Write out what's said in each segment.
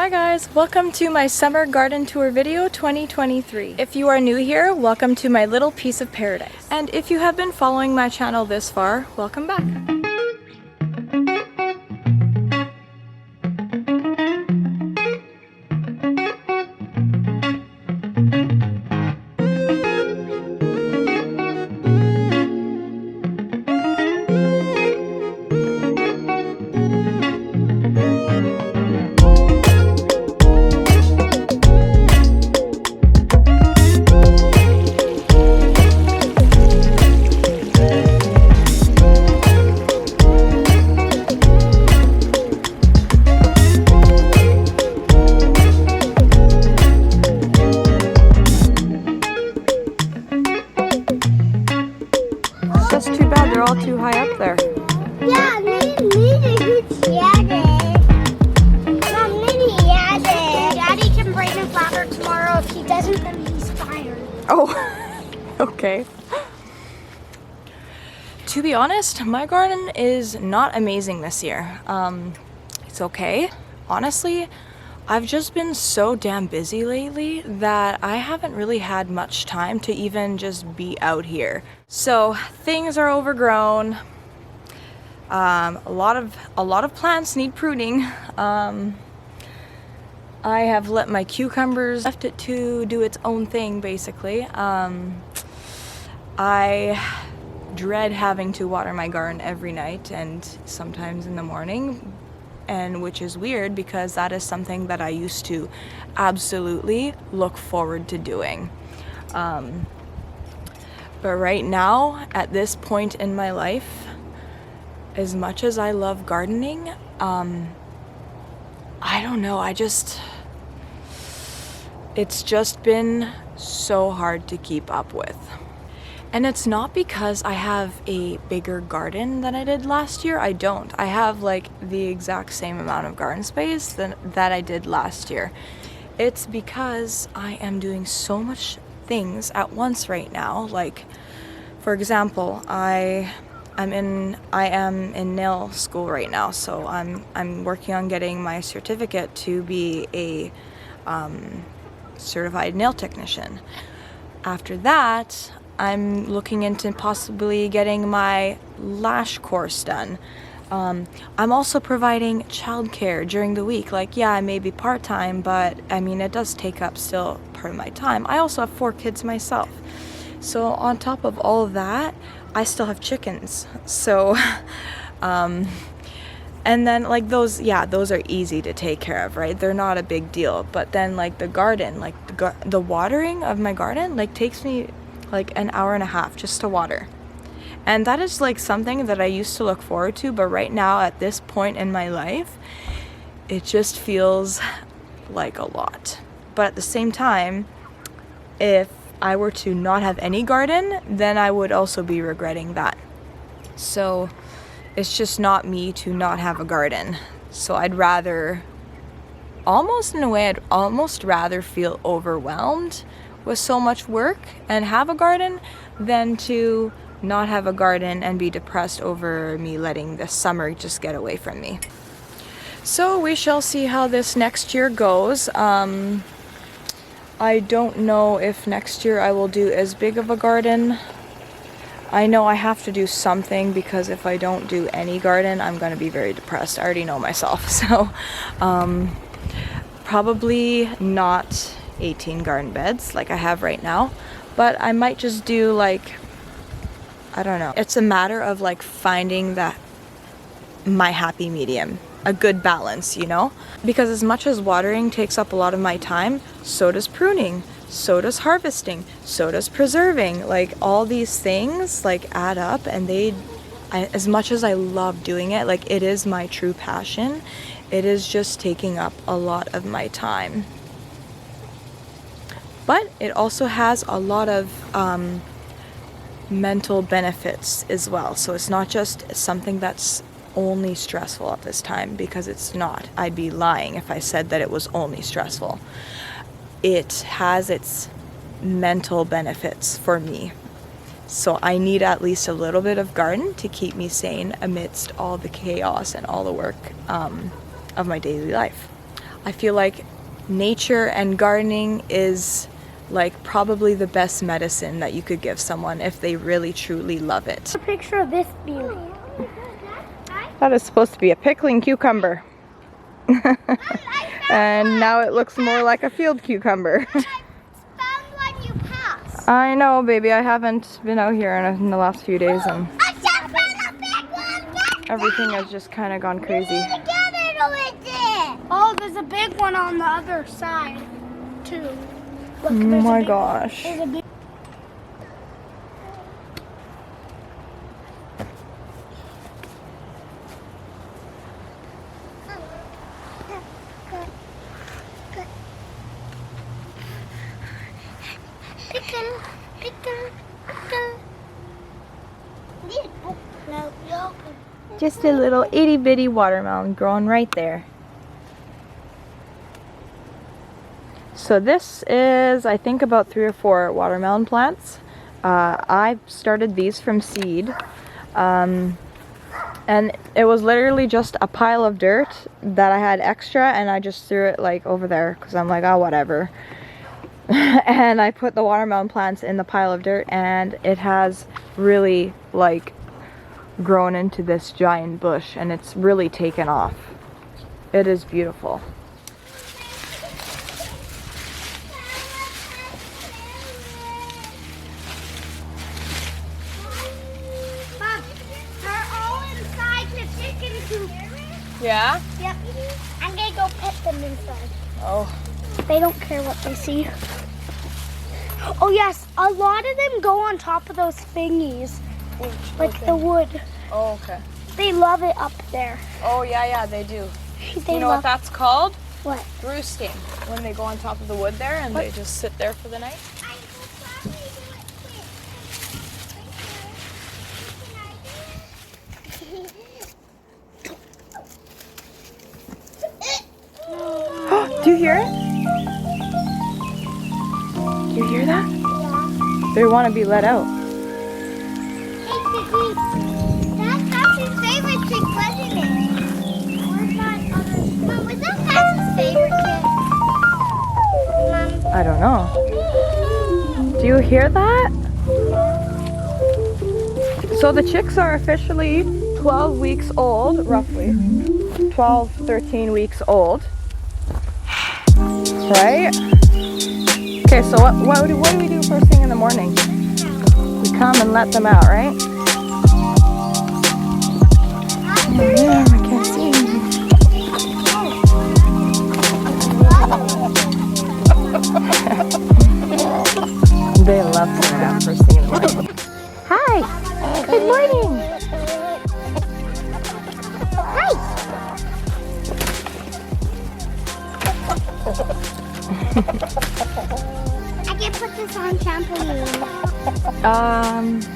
Hi guys, welcome to my summer garden tour video 2023. If you are new here, welcome to my little piece of paradise. And if you have been following my channel this far, welcome back. Just too bad they're all too high up there. Yeah, Daddy can bring a ladder tomorrow. If he doesn't, then he's fired. Oh, okay. To be honest, my garden is not amazing this year. It's okay. Honestly, I've just been so damn busy lately that I haven't really had much time to even just be out here. So things are overgrown. A lot of plants need pruning. I have let my cucumbers left it to do its own thing basically. I dread having to water my garden every night and sometimes in the morning, and which is weird because that is something that I used to absolutely look forward to doing. But right now, at this point in my life, as much as I love gardening, I don't know, it's just been so hard to keep up with. And it's not because I have a bigger garden than I did last year. I don't. I have like the exact same amount of garden space that I did last year. It's because I am doing so much things at once right now. Like, for example, I am in nail school right now, so I'm working on getting my certificate to be a certified nail technician. After that, I'm looking into possibly getting my lash course done. I'm also providing childcare during the week. Like, yeah, I may be part-time, but I mean, it does take up still part of my time. I also have 4 kids myself. So on top of all of that, I still have chickens. So, and then like those are easy to take care of, right? They're not a big deal. But then like the garden, like the watering of my garden, like takes me like an hour and a half just to water. And that is like something that I used to look forward to, but right now at this point in my life, it just feels like a lot. But at the same time, if I were to not have any garden, then I would also be regretting that. So it's just not me to not have a garden. So I'd rather, almost in a way, I'd almost rather feel overwhelmed with so much work and have a garden than to not have a garden and be depressed over me letting this summer just get away from me. So we shall see how this next year goes. I don't know if next year I will do as big of a garden. I know I have to do something because if I don't do any garden, I'm going to be very depressed. I already know myself. So probably not 18 garden beds like I have right now, but I might just do like, I don't know. It's a matter of like finding my happy medium, a good balance, you know? Because as much as watering takes up a lot of my time, so does pruning, so does harvesting, so does preserving. Like all these things like add up, and as much as I love doing it, like it is my true passion, it is just taking up a lot of my time. But it also has a lot of mental benefits as well. So it's not just something that's only stressful at this time, because it's not. I'd be lying if I said that it was only stressful. It has its mental benefits for me. So I need at least a little bit of garden to keep me sane amidst all the chaos and all the work of my daily life. I feel like nature and gardening is like probably the best medicine that you could give someone if they really truly love it. A picture of this beauty. That is supposed to be a pickling cucumber. And now it looks more like a field cucumber. Found one you passed. I know, baby. I haven't been out here in the last few days, and I just found a big one. everything has just kind of gone crazy. Oh, there's a big one on the other side, too. Look, Oh there's my a big, gosh. There's a big... Pickle, pickle, pickle. Just a little itty bitty watermelon growing right there. So this is, I think, about 3 or 4 watermelon plants. I started these from seed. And it was literally just a pile of dirt that I had extra, and I just threw it like over there because I'm like, oh, whatever. And I put the watermelon plants in the pile of dirt, and it has really like grown into this giant bush, and it's really taken off. It is beautiful. Mom, they're all inside the chicken coop. Yeah? Yep. I'm gonna go pet them inside. Oh. They don't care what they see. Oh yes, a lot of them go on top of those thingies, like the wood. Oh, okay. They love it up there. Oh, yeah, they do. They You know love what that's called? what? Roosting. When they go on top of the wood there and they just sit there for the night. Do you hear it? Do you hear that? They want to be let out. That's Patsy's favorite chick, wasn't it? Where's my other? Mom, was that Patsy's favorite chick? Mom. I don't know. Do you hear that? So the chicks are officially 12 weeks old, roughly. 12, 13 weeks old. Right? Okay, so what do we do first thing in the morning? We come and let them out, right? Yeah, I can't see anything. They love coming out first thing in the morning. Hi! Good morning! Hi. I can put this on trampoline.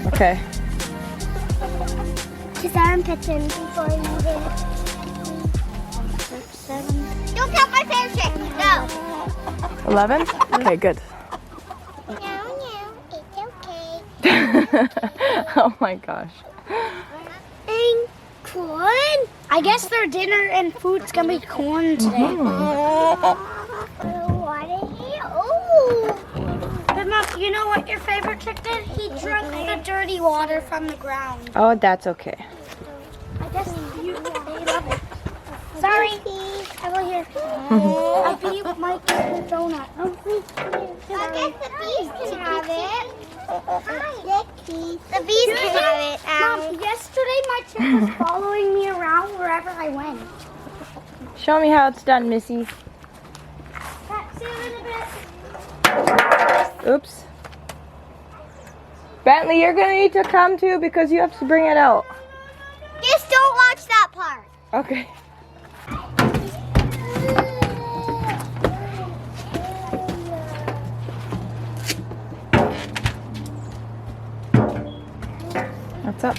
Okay. His armpits in before you do. 7. Don't count my favorite trick. No. 11? Okay, good. No, it's okay. Oh my gosh. And corn? I guess their dinner and food's gonna be corn today. What is it? Oh. But Mom, you know what your favorite trick did? He drank the dirty water from the ground. Oh, that's okay. I guess they love it. Sorry. I will hear. I beat Mike the donut. Oh, please. I guess the bees can have it. The bees can have it. Mom, yesterday my chick was following me around wherever I went. Show me how it's done, Missy. See you in a bit. Oops. Bentley, you're gonna need to come too because you have to bring it out. Just don't watch that part. Okay. What's up?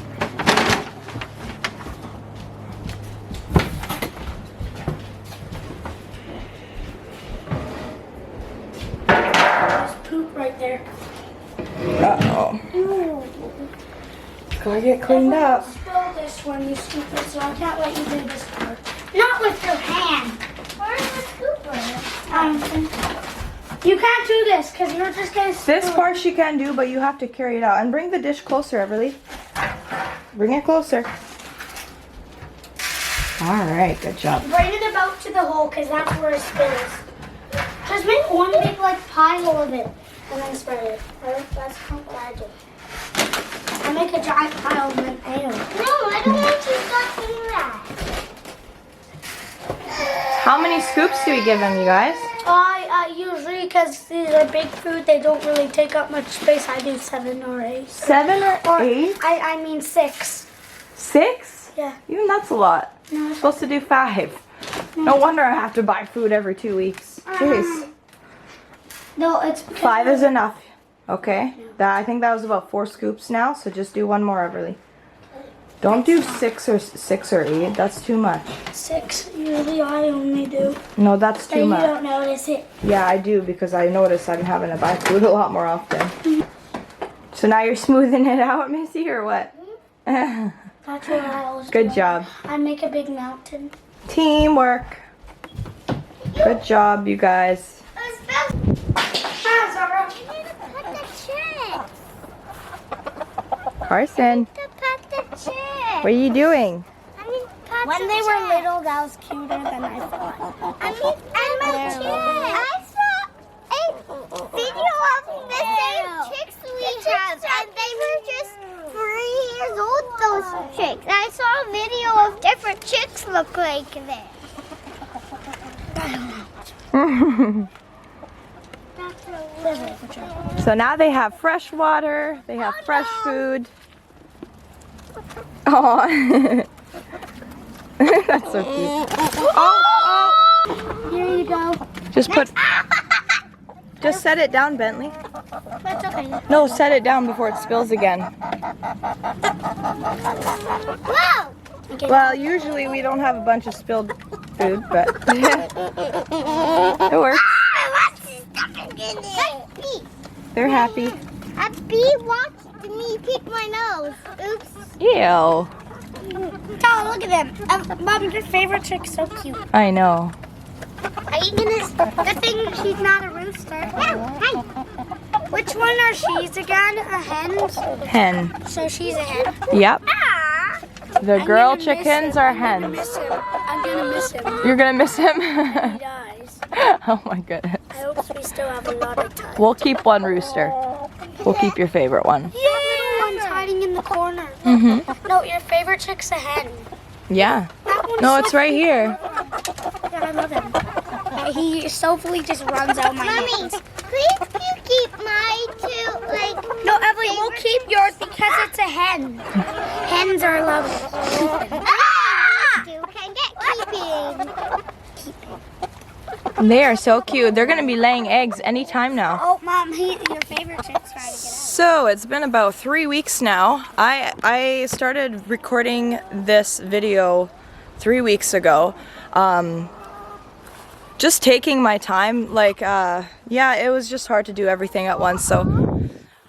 There's poop right there. Uh-oh. Gotta get cleaned up. Spill this when you scoop it, so I can't let you do this part. Not with your hand. Where's the scoop? You can't do this because you're just going to... This part she can do, but you have to carry it out. And bring the dish closer, Everly. Bring it closer. Alright, good job. Bring it about to the hole because that's where it spills. Just make one big like pile of it and then spread it. That's what I do. I make a giant pile and then ew. No, I don't want you to stop doing that. How many scoops do we give them, you guys? Usually, because these are big food, they don't really take up much space. I do 7 or 8. 7 or 8? I mean 6. 6? Yeah. Even that's a lot. No, I'm supposed to do 5. No wonder I have to buy food every 2 weeks. Jeez. No, it's 5 is enough. Okay. I think that was about 4 scoops now, so just do one more, Everly. Don't do 6 or 8. That's too much. 6. Usually I only do. No, that's too much. You don't notice it. Yeah, I do because I notice I'm having to buy food a lot more often. So now you're smoothing it out, Missy, or what? That's what I always Good do. job. I make a big mountain. Teamwork. Good job, you guys. Carson, what are you doing? When they were little, that was cuter than I thought. I saw a video of the same chicks we have, and they were just 3 years old, those chicks. I saw a video of different chicks look like that. So now they have fresh water, they have fresh food. Oh, that's so cute. Oh! Here you go. Just set it down, Bentley. That's okay. No, set it down before it spills again. Wow! Well, usually we don't have a bunch of spilled food, but it works. They're happy. A bee watched me pick my nose. Oops. Ew. Oh, look at them. Mom, your favorite chick's so cute. I know. Are you gonna... Good thing she's not a rooster. Hey. Which one are she's again? A hen? Hen. So she's a hen. Yep. Ah! The girl chickens are hens. I'm gonna miss him. You're gonna miss him? He dies. Oh my goodness. I hope we still have a lot of time. We'll keep one rooster. We'll keep your favorite one. Yeah! One's hiding in the corner. Mm-hmm. No, your favorite chick's a hen. Yeah. That one's No, it's right here. Yeah, I love him. He soulfully just runs out my hands. Please you keep my two, like... No, Emily, we'll keep yours because it's a hen. Hens are lovely. Ah! You can get keeping. They are so cute. They're gonna be laying eggs anytime now. Oh, Mom, your favorite chick's trying to get out. So it's been about 3 weeks now. I started recording this video 3 weeks ago. Just taking my time, yeah, it was just hard to do everything at once, so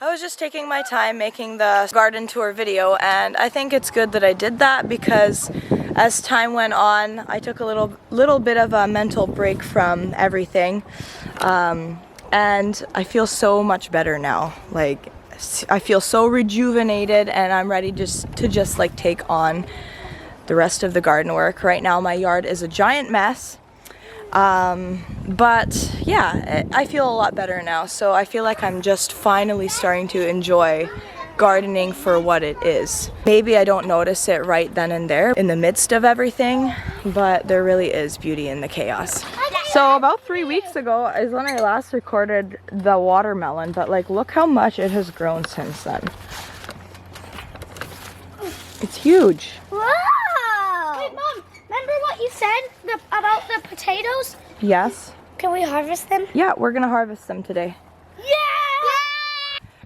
I was just taking my time making the garden tour video, and I think it's good that I did that because as time went on, I took a little bit of a mental break from everything, and I feel so much better now. Like, I feel so rejuvenated, and I'm ready to just take on the rest of the garden work. Right now my yard is a giant mess. But yeah, I feel a lot better now, so I feel like I'm just finally starting to enjoy gardening for what it is. Maybe I don't notice it right then and there in the midst of everything, but there really is beauty in the chaos. So about 3 weeks ago is when I last recorded the watermelon, but look how much it has grown since then. It's huge. Wow! Hey, Mom, remember what you said about the potatoes? Yes. Can we harvest them? Yeah, we're gonna harvest them today. Yeah!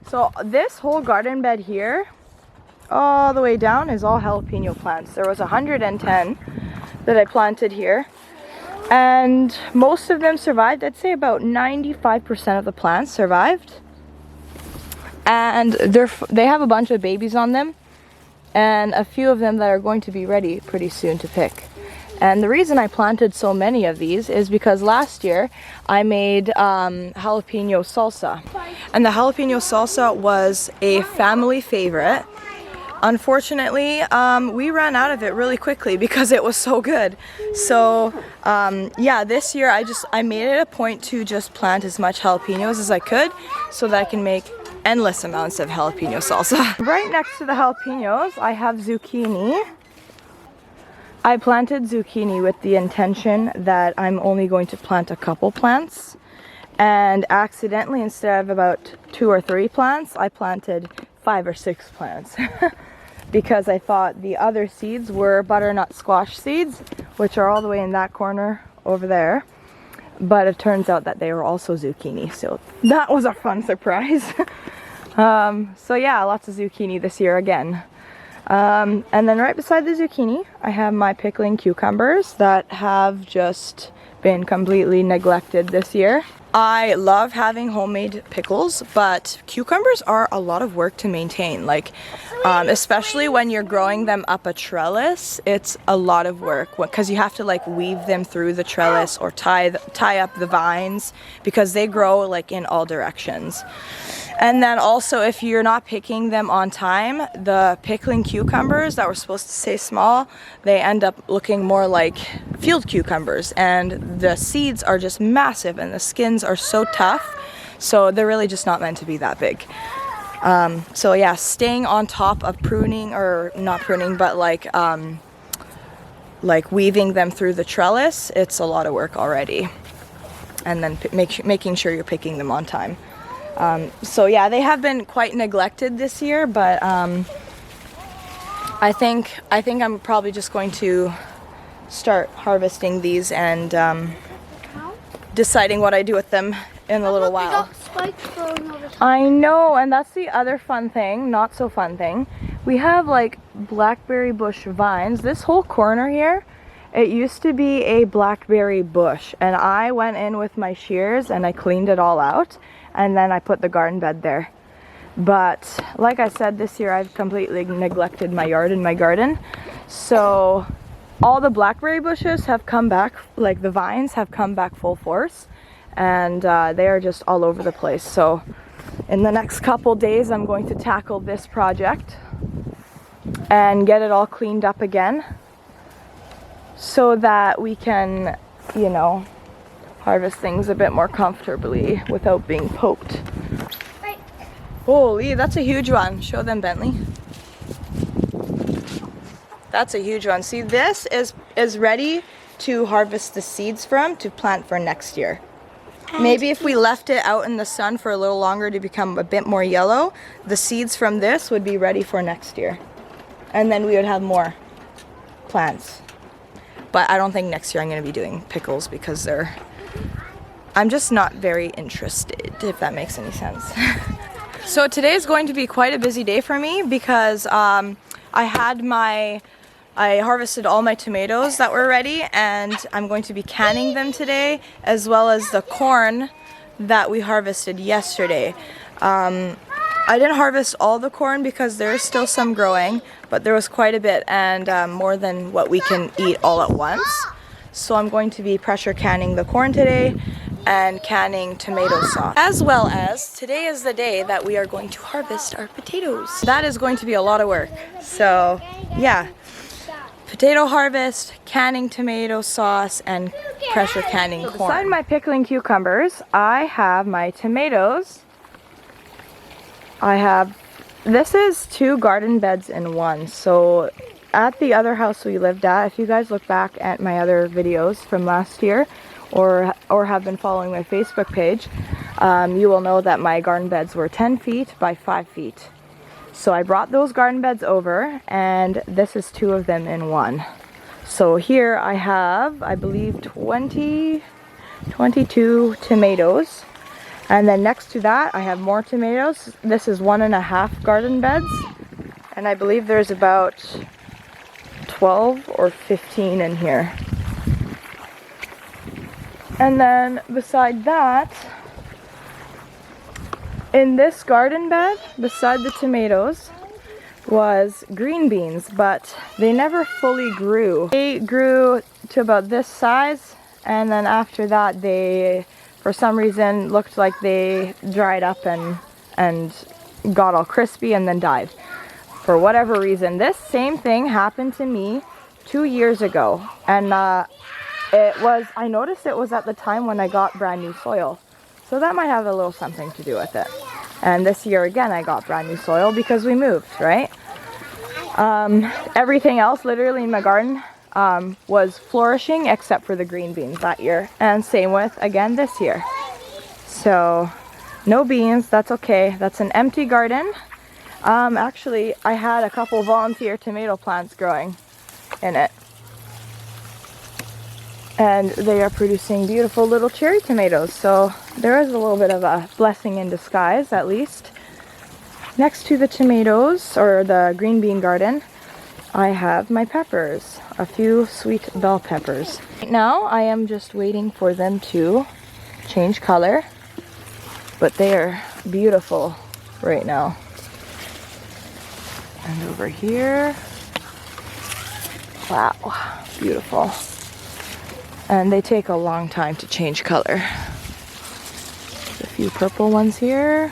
So this whole garden bed here, all the way down, is all jalapeno plants. There was 110 that I planted here, and most of them survived. I'd say about 95% of the plants survived, and they have a bunch of babies on them, and a few of them that are going to be ready pretty soon to pick. And the reason I planted so many of these is because last year I made jalapeno salsa. And the jalapeno salsa was a family favorite. Unfortunately, we ran out of it really quickly because it was so good. So yeah, this year I made it a point to just plant as much jalapenos as I could so that I can make endless amounts of jalapeno salsa. Right next to the jalapenos, I have zucchini. I planted zucchini with the intention that I'm only going to plant a couple plants, and accidentally, instead of about 2 or 3 plants, I planted 5 or 6 plants because I thought the other seeds were butternut squash seeds, which are all the way in that corner over there, but it turns out that they were also zucchini, so that was a fun surprise. So yeah, lots of zucchini this year again. And then right beside the zucchini, I have my pickling cucumbers that have just been completely neglected this year. I love having homemade pickles, but cucumbers are a lot of work to maintain. Like, especially when you're growing them up a trellis, it's a lot of work because you have to like weave them through the trellis or tie up the vines because they grow like in all directions. And then also, if you're not picking them on time, the pickling cucumbers that were supposed to stay small, they end up looking more like field cucumbers, and the seeds are just massive and the skins are so tough, so they're really just not meant to be that big. So yeah, staying on top of pruning, or not pruning, but like weaving them through the trellis, it's a lot of work already. And then making sure you're picking them on time. So yeah, they have been quite neglected this year, but I think I'm probably just going to start harvesting these and deciding what I do with them in a little while. I know, and that's the other fun thing, not so fun thing. We have like blackberry bush vines. This whole corner here, it used to be a blackberry bush, and I went in with my shears and I cleaned it all out. And then I put the garden bed there. But like I said, this year I've completely neglected my yard and my garden. So all the blackberry bushes have come back, like the vines have come back full force. And they are just all over the place. So in the next couple days, I'm going to tackle this project and get it all cleaned up again so that we can, you know, harvest things a bit more comfortably without being poked. Right. Holy, that's a huge one. Show them, Bentley. That's a huge one. See, this is ready to harvest the seeds from to plant for next year. Maybe if we left it out in the sun for a little longer to become a bit more yellow, the seeds from this would be ready for next year. And then we would have more plants. But I don't think next year I'm going to be doing pickles because I'm just not very interested, if that makes any sense. So today is going to be quite a busy day for me because I harvested all my tomatoes that were ready, and I'm going to be canning them today, as well as the corn that we harvested yesterday. I didn't harvest all the corn because there's still some growing, but there was quite a bit, and more than what we can eat all at once. So I'm going to be pressure canning the corn today and canning tomato sauce. As well as today is the day that we are going to harvest our potatoes. That is going to be a lot of work. So yeah, potato harvest, canning tomato sauce, and pressure canning corn. Beside my pickling cucumbers, I have my tomatoes. This is 2 garden beds in one. So at the other house we lived at, if you guys look back at my other videos from last year, or have been following my Facebook page, you will know that my garden beds were 10 feet by 5 feet. So I brought those garden beds over, and this is 2 of them in one. So here I have, I believe, 22 tomatoes. And then next to that I have more tomatoes. This is 1.5 garden beds. And I believe there's about 12 or 15 in here. And then beside that, in this garden bed, beside the tomatoes, was green beans, but they never fully grew. They grew to about this size, and then after that they, for some reason, looked like they dried up and got all crispy and then died. For whatever reason, this same thing happened to me 2 years ago, and I noticed it was at the time when I got brand new soil. So that might have a little something to do with it. And this year again, I got brand new soil because we moved, right? Everything else literally in my garden was flourishing except for the green beans that year. And same with, again, this year. So, no beans, that's okay. That's an empty garden. Actually, I had a couple volunteer tomato plants growing in it. And they are producing beautiful little cherry tomatoes. So there is a little bit of a blessing in disguise, at least. Next to the tomatoes, or the green bean garden, I have my peppers. A few sweet bell peppers. Right now, I am just waiting for them to change color. But they are beautiful right now. And over here, wow, beautiful. And they take a long time to change color. There's a few purple ones here.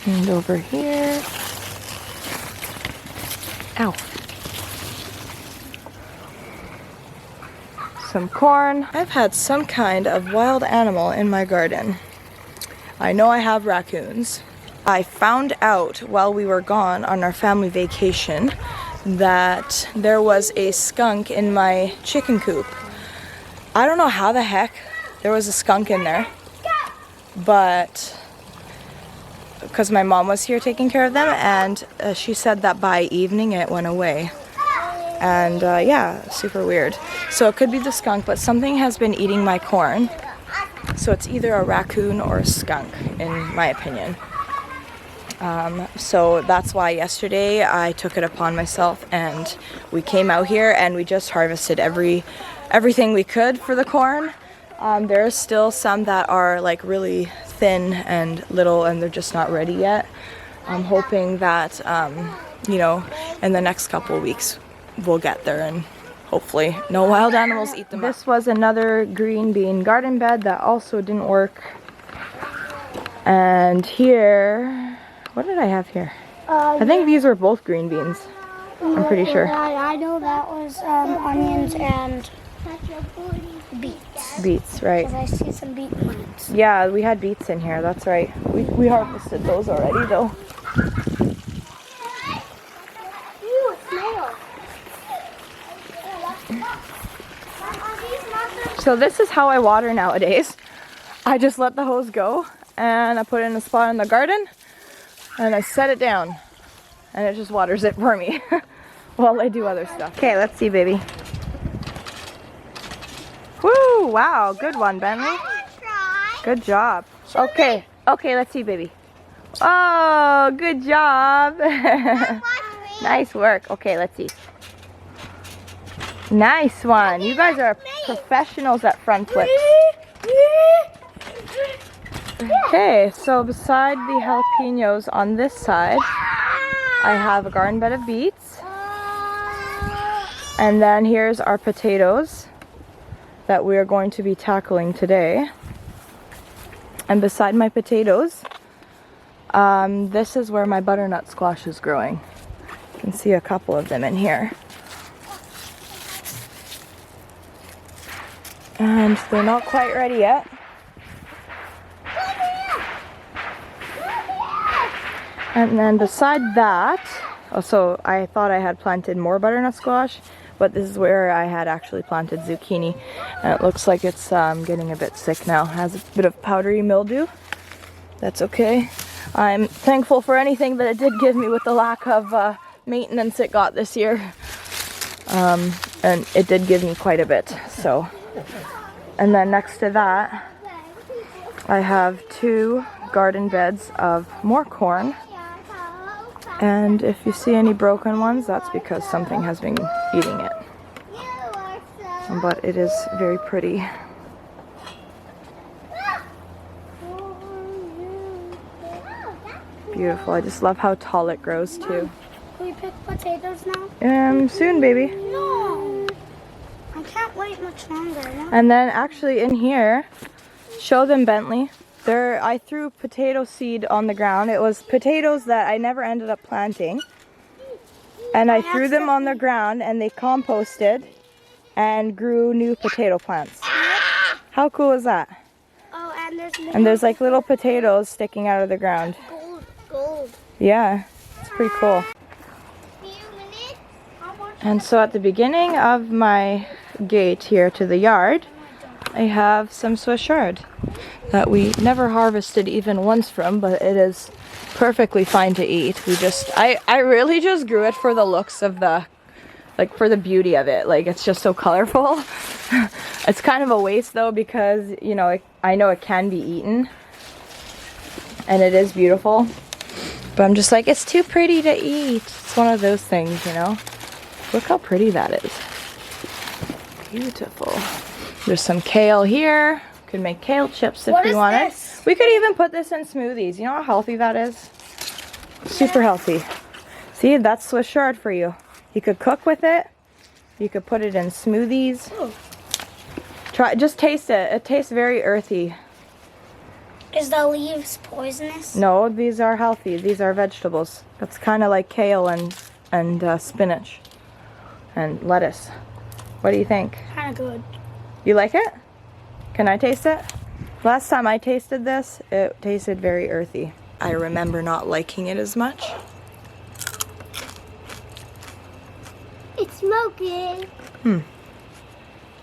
And over here. Ow. Some corn. I've had some kind of wild animal in my garden. I know I have raccoons. I found out while we were gone on our family vacation that there was a skunk in my chicken coop. I don't know how the heck there was a skunk in there, but because my mom was here taking care of them, and she said that by evening it went away. And yeah, super weird. So it could be the skunk, but something has been eating my corn. So it's either a raccoon or a skunk, in my opinion. So that's why yesterday I took it upon myself and we came out here and we just harvested everything we could for the corn. There's still some that are like really thin and little and they're just not ready yet. I'm hoping that, you know, in the next couple of weeks we'll get there and hopefully no wild animals eat them up. This was another green bean garden bed that also didn't work. And here, what did I have here? I think these were both green beans. I'm pretty sure. I know that was onions and beets. Beets, right. Because I see some beet plants. Yeah, we had beets in here, that's right. We harvested those already though. Ew, snails. So this is how I water nowadays. I just let the hose go and I put it in a spot in the garden and I set it down and it just waters it for me while I do other stuff. Okay, let's see, baby. Woo, wow, good one, Bentley. Good job. Okay, let's see, baby. Oh, good job. Nice work. Okay, let's see. Nice one. You guys are professionals at front flips. Okay, so beside the jalapenos on this side, I have a garden bed of beets. And then here's our potatoes that we are going to be tackling today. And beside my potatoes, this is where my butternut squash is growing. You can see a couple of them in here. And they're not quite ready yet. And then beside that, so I thought I had planted more butternut squash, but this is where I had actually planted zucchini. And it looks like it's getting a bit sick now. It has a bit of powdery mildew. That's okay. I'm thankful for anything that it did give me with the lack of maintenance it got this year. And it did give me quite a bit, so. And then next to that, I have 2 garden beds of more corn. And if you see any broken ones, that's because something has been eating it. But it is very pretty. Beautiful. I just love how tall it grows too. Can we pick potatoes now? Soon, baby. No. I can't wait much longer. And then actually in here, show them, Bentley. There, I threw potato seed on the ground. It was potatoes that I never ended up planting. And I threw them on the ground and they composted and grew new potato plants. How cool is that? Oh, And there's like little potatoes sticking out of the ground. gold. Yeah, it's pretty cool. And so at the beginning of my gate here to the yard, I have some Swiss chard that we never harvested even once from, but it is perfectly fine to eat. I really just grew it for the looks of for the beauty of it. Like, it's just so colorful. It's kind of a waste though, because, you know, I know it can be eaten and it is beautiful, but I'm just like, it's too pretty to eat. It's one of those things, you know. Look how pretty that is. Beautiful. There's some kale here. Could make kale chips if we wanted. We could even put this in smoothies. You know how healthy that is? Super healthy. See, that's Swiss chard for you. You could cook with it. You could put it in smoothies. Just taste it. It tastes very earthy. Is the leaves poisonous? No, these are healthy. These are vegetables. It's kind of like kale and spinach and lettuce. What do you think? Kind of good. You like it? Can I taste it? Last time I tasted this, it tasted very earthy. I remember not liking it as much. It's smoking.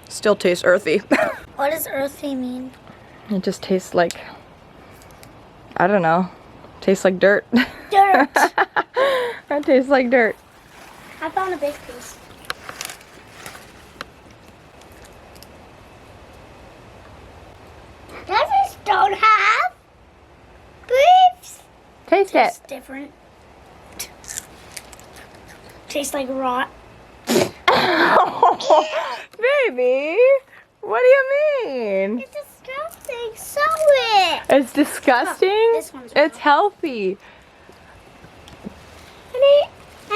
Still tastes earthy. What does earthy mean? It just tastes like, I don't know. Tastes like dirt. Dirt. It tastes like dirt. I found a big piece. Does don't have briefs? Taste Tastes it. different. Tastes like rot. Baby, what do you mean? It's disgusting. Sew it. It's disgusting? This one's It's healthy. I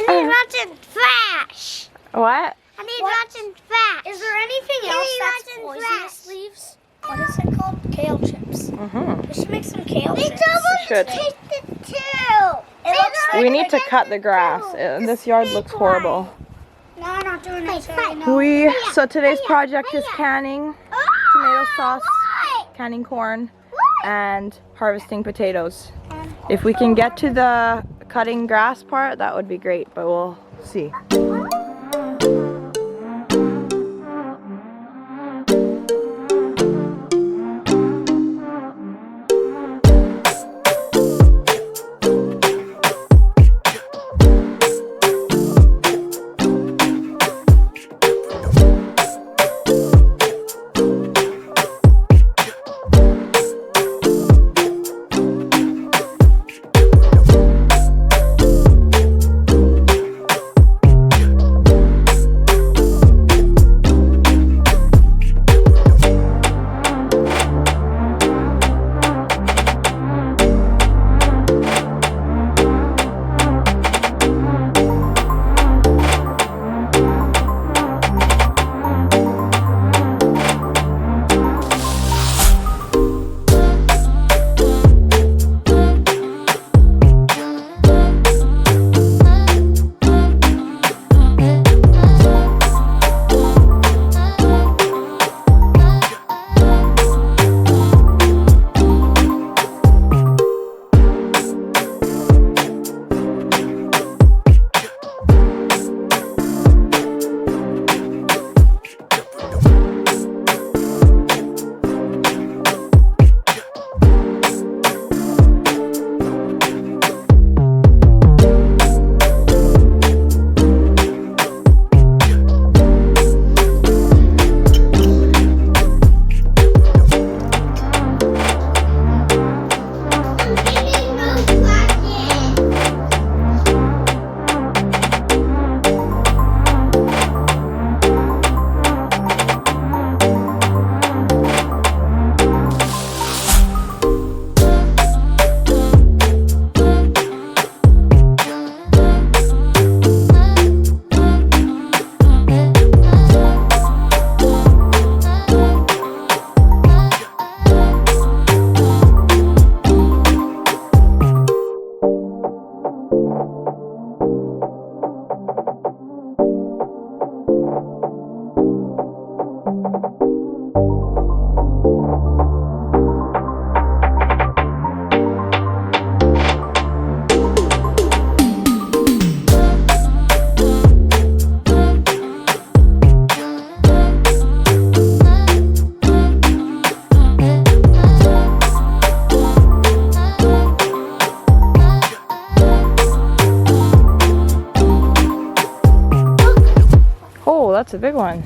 need rotten trash. What? I need rotten trash. Is there anything else that's poisonous leaves? What is it called? Kale chips. We should make some kale chips. Should. Taste it too. It looks We need to cut the grass. This yard looks horrible. No, I'm not doing it. So today's project is canning tomato sauce, canning corn, and harvesting potatoes. If we can get to the cutting grass part, that would be great, but we'll see. that's a big one.